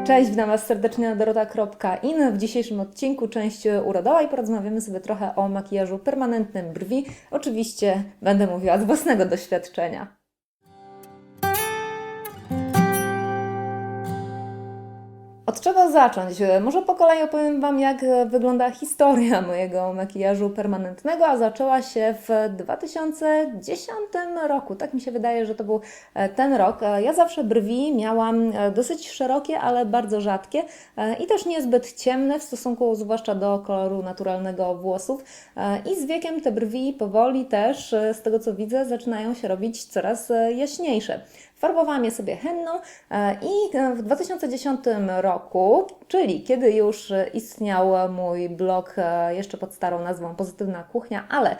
Cześć, witam Was serdecznie na dorota.in. W dzisiejszym odcinku część urodowa i porozmawiamy sobie trochę o makijażu permanentnym brwi. Oczywiście będę mówiła z własnego doświadczenia. Od czego zacząć? Może po kolei opowiem Wam, jak wygląda historia mojego makijażu permanentnego, a zaczęła się w 2010 roku. Tak mi się wydaje, że to był ten rok. Ja zawsze brwi miałam dosyć szerokie, ale bardzo rzadkie i też niezbyt ciemne w stosunku zwłaszcza do koloru naturalnego włosów. I z wiekiem te brwi powoli też, z tego co widzę, zaczynają się robić coraz jaśniejsze. Farbowałam je sobie henną i w 2010 roku, czyli kiedy już istniał mój blog jeszcze pod starą nazwą Pozytywna Kuchnia, ale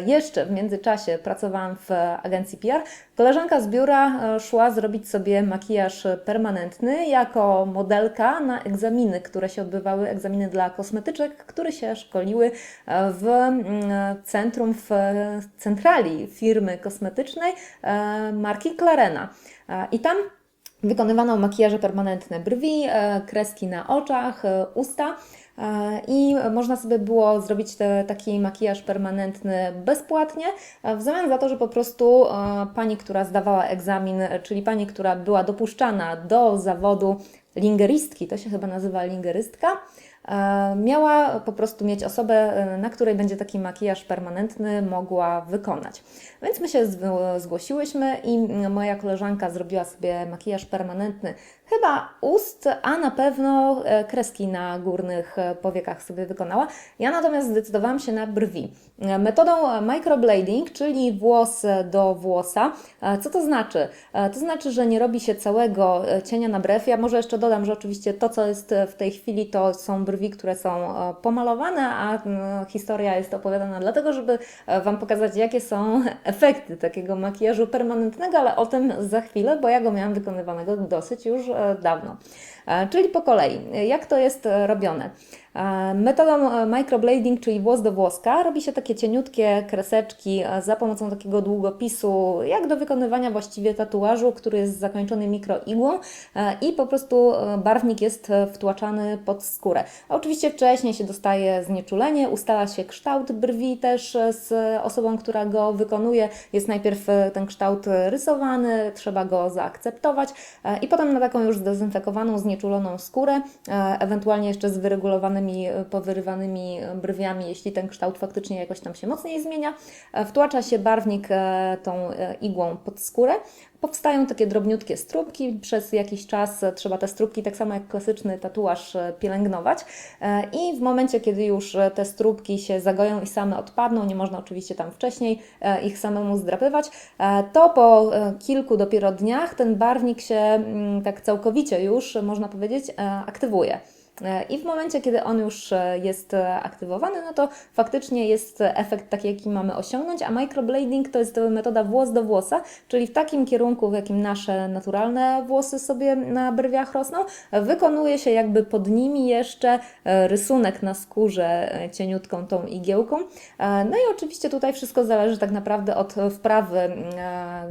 jeszcze w międzyczasie pracowałam w agencji PR, koleżanka z biura szła zrobić sobie makijaż permanentny jako modelka na egzaminy, które się odbywały, egzaminy dla kosmetyczek, które się szkoliły w centrum, w centrali firmy kosmetycznej marki Clarena. I tam wykonywano makijaże permanentne brwi, kreski na oczach, usta. I można sobie było zrobić taki makijaż permanentny bezpłatnie, w zamian za to, że po prostu pani, która zdawała egzamin, czyli pani, która była dopuszczana do zawodu lingeristki, to się chyba nazywa lingerystka, miała po prostu mieć osobę, na której będzie taki makijaż permanentny mogła wykonać. Więc my się zgłosiłyśmy i moja koleżanka zrobiła sobie makijaż permanentny chyba ust, a na pewno kreski na górnych powiekach sobie wykonała. Ja natomiast zdecydowałam się na brwi. Metodą microblading, czyli włos do włosa. Co to znaczy? To znaczy, że nie robi się całego cienia na brew. Ja może jeszcze dodam, że oczywiście to, co jest w tej chwili, to są brwi, które są pomalowane, a historia jest opowiadana dlatego, żeby Wam pokazać, jakie są efekty takiego makijażu permanentnego, ale o tym za chwilę, bo ja go miałam wykonywanego dosyć już dawno. Czyli po kolei, jak to jest robione? Metodą microblading, czyli włos do włoska, robi się takie cieniutkie kreseczki za pomocą takiego długopisu, jak do wykonywania właściwie tatuażu, który jest zakończony mikroigłą i po prostu barwnik jest wtłaczany pod skórę. A oczywiście wcześniej się dostaje znieczulenie, ustala się kształt brwi też z osobą, która go wykonuje. Jest najpierw ten kształt rysowany, trzeba go zaakceptować i potem na taką już zdezynfekowaną, znieczuloną skórę, ewentualnie jeszcze z wyregulowanymi, powyrywanymi brwiami, jeśli ten kształt faktycznie jakoś tam się mocniej zmienia, wtłacza się barwnik tą igłą pod skórę. Powstają takie drobniutkie stróbki, przez jakiś czas trzeba te stróbki, tak samo jak klasyczny tatuaż, pielęgnować i w momencie, kiedy już te stróbki się zagoją i same odpadną, nie można oczywiście tam wcześniej ich samemu zdrapywać, to po kilku dopiero dniach ten barwnik się tak całkowicie już, można powiedzieć, aktywuje. I w momencie, kiedy on już jest aktywowany, no to faktycznie jest efekt taki, jaki mamy osiągnąć, a microblading to jest metoda włos do włosa, czyli w takim kierunku, w jakim nasze naturalne włosy sobie na brwiach rosną, wykonuje się jakby pod nimi jeszcze rysunek na skórze cieniutką tą igiełką. No i oczywiście tutaj wszystko zależy tak naprawdę od wprawy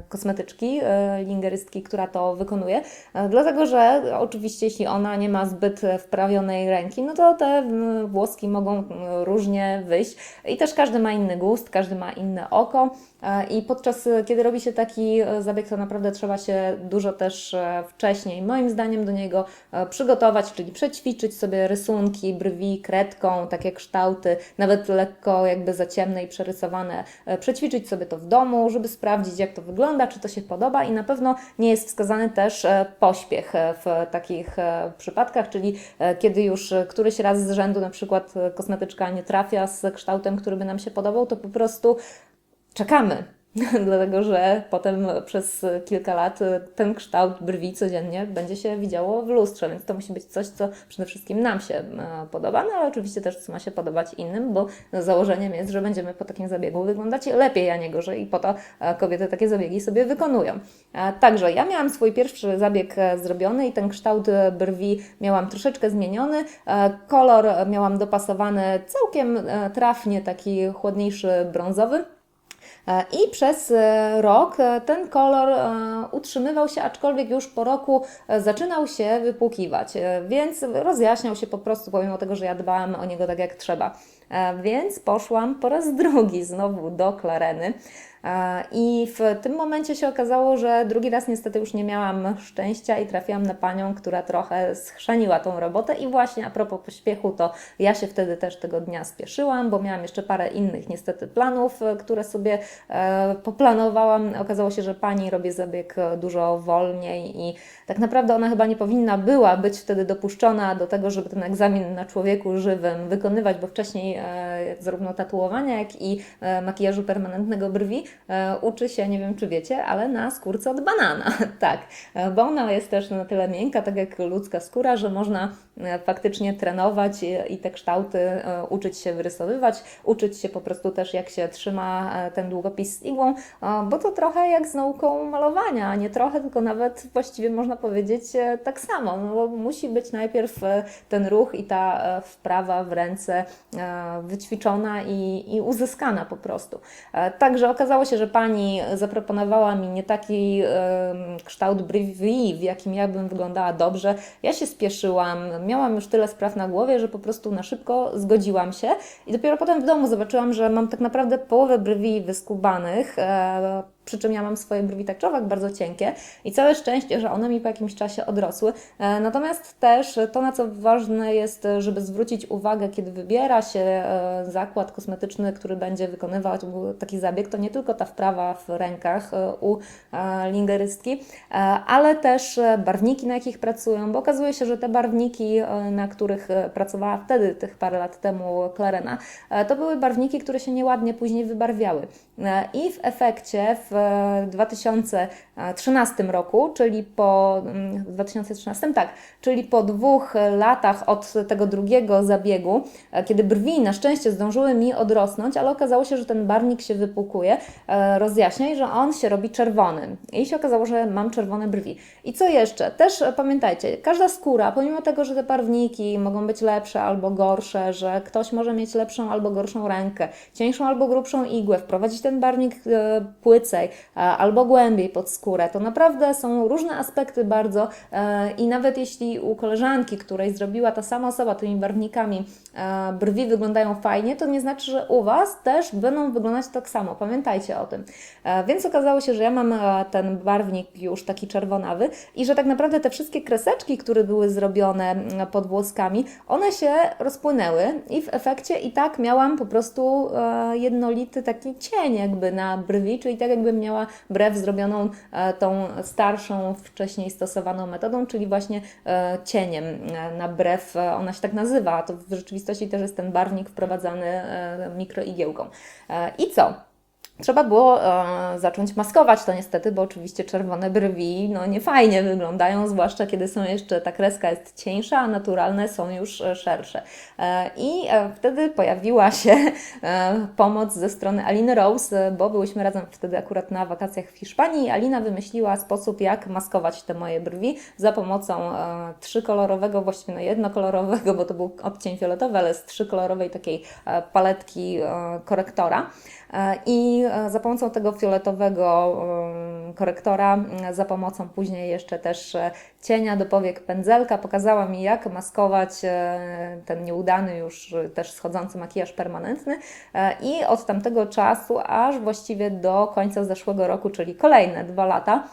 kosmetyczki, lingerystki, która to wykonuje, dlatego że oczywiście jeśli ona nie ma zbyt wprawionej ręki, no to te włoski mogą różnie wyjść i też każdy ma inny gust, każdy ma inne oko i podczas kiedy robi się taki zabieg, to naprawdę trzeba się dużo też wcześniej, moim zdaniem, do niego przygotować, czyli przećwiczyć sobie rysunki brwi kredką, takie kształty, nawet lekko jakby za ciemne i przerysowane, przećwiczyć sobie to w domu, żeby sprawdzić, jak to wygląda, czy to się podoba i na pewno nie jest wskazany też pośpiech w takich przypadkach, czyli kiedy już któryś raz z rzędu na przykład kosmetyczka nie trafia z kształtem, który by nam się podobał, to po prostu czekamy. Dlatego, że potem przez kilka lat ten kształt brwi codziennie będzie się widziało w lustrze, więc to musi być coś, co przede wszystkim nam się podoba, no ale oczywiście też co ma się podobać innym, bo założeniem jest, że będziemy po takim zabiegu wyglądać lepiej, a nie gorzej i po to kobiety takie zabiegi sobie wykonują. Także ja miałam swój pierwszy zabieg zrobiony i ten kształt brwi miałam troszeczkę zmieniony, kolor miałam dopasowany całkiem trafnie, taki chłodniejszy brązowy. I przez rok ten kolor utrzymywał się, aczkolwiek już po roku zaczynał się wypłukiwać, więc rozjaśniał się po prostu, pomimo tego, że ja dbałam o niego tak jak trzeba. Więc poszłam po raz drugi znowu do Clareny. I w tym momencie się okazało, że drugi raz niestety już nie miałam szczęścia i trafiłam na panią, która trochę schrzaniła tą robotę. I właśnie a propos pośpiechu, to ja się wtedy też tego dnia spieszyłam, bo miałam jeszcze parę innych niestety planów, które sobie poplanowałam. Okazało się, że pani robi zabieg dużo wolniej i tak naprawdę ona chyba nie powinna była być wtedy dopuszczona do tego, żeby ten egzamin na człowieku żywym wykonywać, bo wcześniej zarówno tatuowania, jak i makijażu permanentnego brwi uczy się, nie wiem czy wiecie, ale na skórce od banana. Tak, bo ona jest też na tyle miękka, tak jak ludzka skóra, że można faktycznie trenować i te kształty uczyć się wyrysowywać, uczyć się po prostu też jak się trzyma ten długopis z igłą, bo to trochę jak z nauką malowania, a nie trochę, tylko nawet właściwie można powiedzieć tak samo, no bo musi być najpierw ten ruch i ta wprawa w ręce wyćwiczona i uzyskana po prostu. Także okazało się, że pani zaproponowała mi nie taki kształt brwi, w jakim ja bym wyglądała dobrze. Ja się spieszyłam, miałam już tyle spraw na głowie, że po prostu na szybko zgodziłam się i dopiero potem w domu zobaczyłam, że mam tak naprawdę połowę brwi wyskubanych, przy czym ja mam swoje brwi tarczowe bardzo cienkie i całe szczęście, że one mi po jakimś czasie odrosły. Natomiast też to, na co ważne jest, żeby zwrócić uwagę, kiedy wybiera się zakład kosmetyczny, który będzie wykonywał taki zabieg, to nie tylko ta wprawa w rękach u lingerystki, ale też barwniki, na jakich pracują, bo okazuje się, że te barwniki, na których pracowała wtedy, tych parę lat temu Clarena, to były barwniki, które się nieładnie później wybarwiały. I w efekcie w 2013 roku, czyli po 2013, tak, czyli po 2 latach od tego drugiego zabiegu, kiedy brwi na szczęście zdążyły mi odrosnąć, ale okazało się, że ten barwnik się wypłukuje, rozjaśnia i że on się robi czerwony. I się okazało, że mam czerwone brwi. I co jeszcze? Też pamiętajcie, każda skóra, pomimo tego, że te barwniki mogą być lepsze albo gorsze, że ktoś może mieć lepszą albo gorszą rękę, cieńszą albo grubszą igłę, wprowadzić ten barwnik płycej albo głębiej pod skórę, to naprawdę są różne aspekty bardzo i nawet jeśli u koleżanki, której zrobiła ta sama osoba tymi barwnikami, brwi wyglądają fajnie, to nie znaczy, że u Was też będą wyglądać tak samo. Pamiętajcie o tym. Więc okazało się, że ja mam ten barwnik już taki czerwonawy i że tak naprawdę te wszystkie kreseczki, które były zrobione pod włoskami, one się rozpłynęły i w efekcie i tak miałam po prostu jednolity taki cień jakby na brwi, czyli tak jakbym miała brew zrobioną tą starszą, wcześniej stosowaną metodą, czyli właśnie cieniem na brew, ona się tak nazywa, a to w rzeczywistości też jest ten barwnik wprowadzany mikroigiełką. I co? Trzeba było zacząć maskować to niestety, bo oczywiście czerwone brwi no nie fajnie wyglądają, zwłaszcza kiedy są jeszcze, ta kreska jest cieńsza, a naturalne są już szersze. I wtedy pojawiła się pomoc ze strony Aliny Rose, bo byłyśmy razem wtedy akurat na wakacjach w Hiszpanii i Alina wymyśliła sposób, jak maskować te moje brwi za pomocą trzykolorowego, właściwie no jednokolorowego, bo to był odcień fioletowy, ale z trzykolorowej takiej paletki korektora. I za pomocą tego fioletowego korektora, za pomocą później jeszcze też cienia do powiek pędzelka pokazała mi, jak maskować ten nieudany już też schodzący makijaż permanentny i od tamtego czasu aż właściwie do końca zeszłego roku, czyli kolejne 2 lata,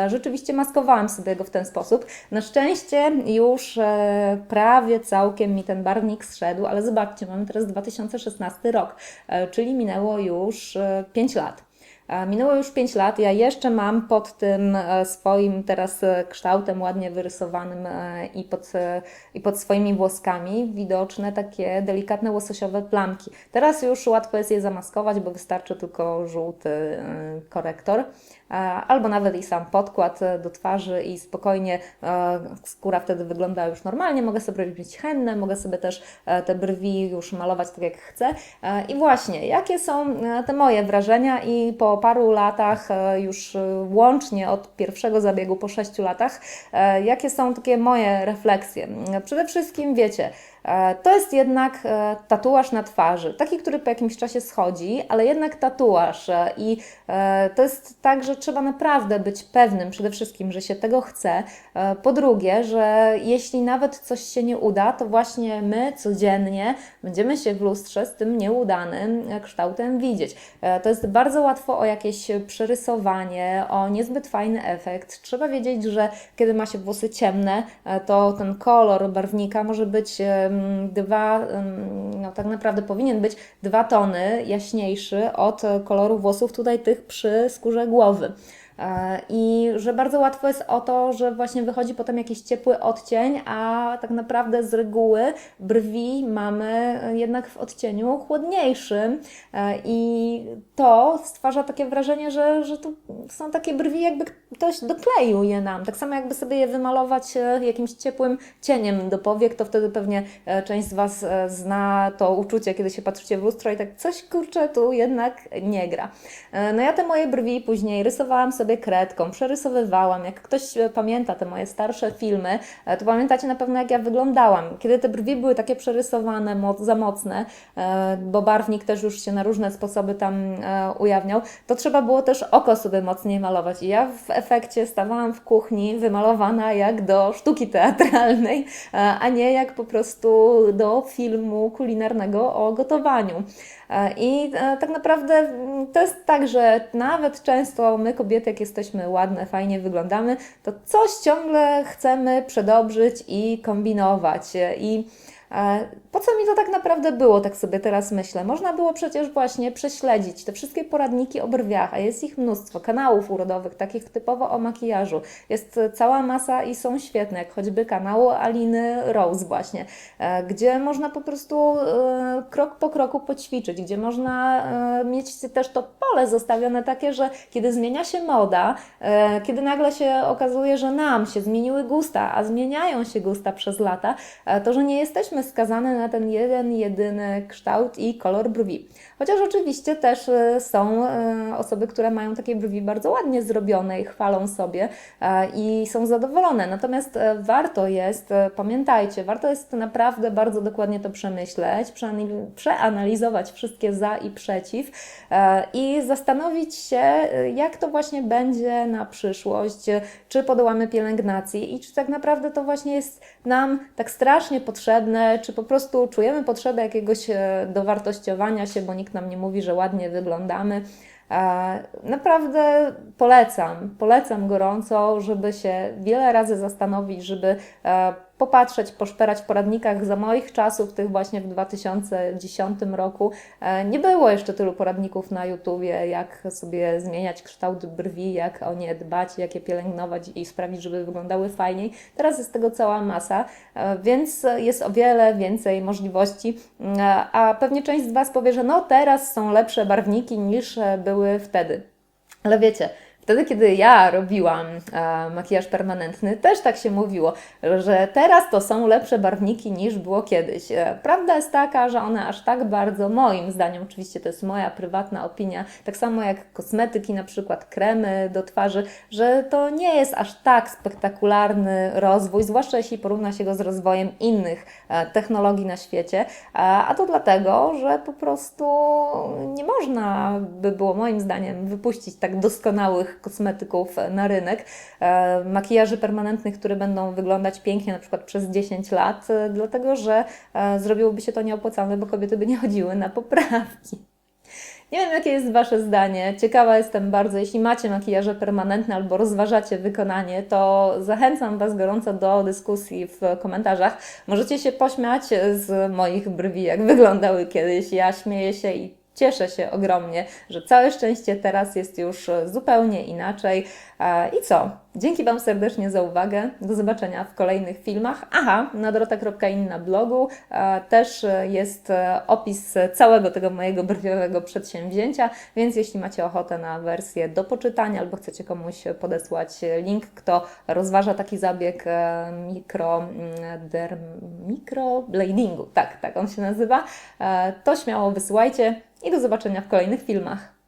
rzeczywiście maskowałam sobie go w ten sposób. Na szczęście już prawie całkiem mi ten barwnik zszedł, ale zobaczcie, mamy teraz 2016 rok, czyli minęło już 5 lat. Minęło już 5 lat, ja jeszcze mam pod tym swoim teraz kształtem ładnie wyrysowanym i pod swoimi włoskami widoczne takie delikatne łososiowe plamki. Teraz już łatwo jest je zamaskować, bo wystarczy tylko żółty korektor albo nawet i sam podkład do twarzy i spokojnie skóra wtedy wygląda już normalnie. Mogę sobie robić hennę, mogę sobie też te brwi już malować tak jak chcę. I właśnie, jakie są te moje wrażenia i po paru latach, już łącznie od pierwszego zabiegu po 6 latach, jakie są takie moje refleksje? Przede wszystkim wiecie, To jest jednak tatuaż na twarzy, taki, który po jakimś czasie schodzi, ale jednak tatuaż i to jest tak, że trzeba naprawdę być pewnym przede wszystkim, że się tego chce. Po drugie, że jeśli nawet coś się nie uda, to właśnie my codziennie będziemy się w lustrze z tym nieudanym kształtem widzieć. To jest bardzo łatwo o jakieś przerysowanie, o niezbyt fajny efekt. Trzeba wiedzieć, że kiedy ma się włosy ciemne, to ten kolor barwnika może być no tak naprawdę powinien być 2 tony jaśniejszy od koloru włosów tutaj tych przy skórze głowy. I że bardzo łatwo jest o to, że właśnie wychodzi potem jakiś ciepły odcień, a tak naprawdę z reguły brwi mamy jednak w odcieniu chłodniejszym i to stwarza takie wrażenie, że to są takie brwi, jakby ktoś dokleił je nam. Tak samo jakby sobie je wymalować jakimś ciepłym cieniem do powiek, to wtedy pewnie część z Was zna to uczucie, kiedy się patrzycie w lustro i tak coś, kurczę, tu jednak nie gra. No ja te moje brwi później rysowałam sobie kredką, przerysowywałam. Jak ktoś pamięta te moje starsze filmy, to pamiętacie na pewno, jak ja wyglądałam. Kiedy te brwi były takie przerysowane, za mocne, bo barwnik też już się na różne sposoby tam ujawniał, to trzeba było też oko sobie mocniej malować. I ja w efekcie stawałam w kuchni wymalowana jak do sztuki teatralnej, a nie jak po prostu do filmu kulinarnego o gotowaniu. I tak naprawdę to jest tak, że nawet często my kobiety, jak jesteśmy ładne, fajnie wyglądamy, to coś ciągle chcemy przedobrzyć i kombinować. I po co mi to tak naprawdę było, tak sobie teraz myślę? Można było przecież właśnie prześledzić te wszystkie poradniki o brwiach, a jest ich mnóstwo, kanałów urodowych, takich typowo o makijażu. Jest cała masa i są świetne, jak choćby kanału Aliny Rose właśnie, gdzie można po prostu krok po kroku poćwiczyć, gdzie można mieć też to pole zostawione takie, że kiedy zmienia się moda, kiedy nagle się okazuje, że nam się zmieniły gusta, a zmieniają się gusta przez lata, to że nie jesteśmy skazane na ten jeden, jedyny kształt i kolor brwi. Chociaż oczywiście też są osoby, które mają takie brwi bardzo ładnie zrobione i chwalą sobie i są zadowolone. Natomiast warto jest, pamiętajcie, warto jest naprawdę bardzo dokładnie to przemyśleć, przeanalizować wszystkie za i przeciw i zastanowić się, jak to właśnie będzie na przyszłość, czy podołamy pielęgnacji i czy tak naprawdę to właśnie jest nam tak strasznie potrzebne, czy po prostu czujemy potrzebę jakiegoś dowartościowania się, bo nikt nam nie mówi, że ładnie wyglądamy. Naprawdę polecam gorąco, żeby się wiele razy zastanowić, żeby popatrzeć, poszperać w poradnikach. Za moich czasów, tych właśnie w 2010 roku, nie było jeszcze tylu poradników na YouTubie, jak sobie zmieniać kształt brwi, jak o nie dbać, jak je pielęgnować i sprawić, żeby wyglądały fajniej. Teraz jest tego cała masa, więc jest o wiele więcej możliwości, a pewnie część z Was powie, że no teraz są lepsze barwniki niż były wtedy. Ale wiecie, wtedy, kiedy ja robiłam makijaż permanentny, też tak się mówiło, że teraz to są lepsze barwniki niż było kiedyś. Prawda jest taka, że one aż tak bardzo, moim zdaniem, oczywiście to jest moja prywatna opinia, tak samo jak kosmetyki, na przykład kremy do twarzy, że to nie jest aż tak spektakularny rozwój, zwłaszcza jeśli porówna się go z rozwojem innych technologii na świecie, a to dlatego, że po prostu nie można by było, moim zdaniem, wypuścić tak doskonałych kosmetyków na rynek, makijaży permanentnych, które będą wyglądać pięknie na przykład przez 10 lat, dlatego że zrobiłoby się to nieopłacalne, bo kobiety by nie chodziły na poprawki. Nie wiem, jakie jest Wasze zdanie. Ciekawa jestem bardzo. Jeśli macie makijaże permanentne albo rozważacie wykonanie, to zachęcam Was gorąco do dyskusji w komentarzach. Możecie się pośmiać z moich brwi, jak wyglądały kiedyś. Ja śmieję się i cieszę się ogromnie, że całe szczęście teraz jest już zupełnie inaczej. I co? Dzięki Wam serdecznie za uwagę. Do zobaczenia w kolejnych filmach. Aha, na dorota.in na blogu też jest opis całego tego mojego brwiowego przedsięwzięcia, więc jeśli macie ochotę na wersję do poczytania albo chcecie komuś podesłać link, kto rozważa taki zabieg microbladingu, tak on się nazywa, to śmiało wysyłajcie i do zobaczenia w kolejnych filmach.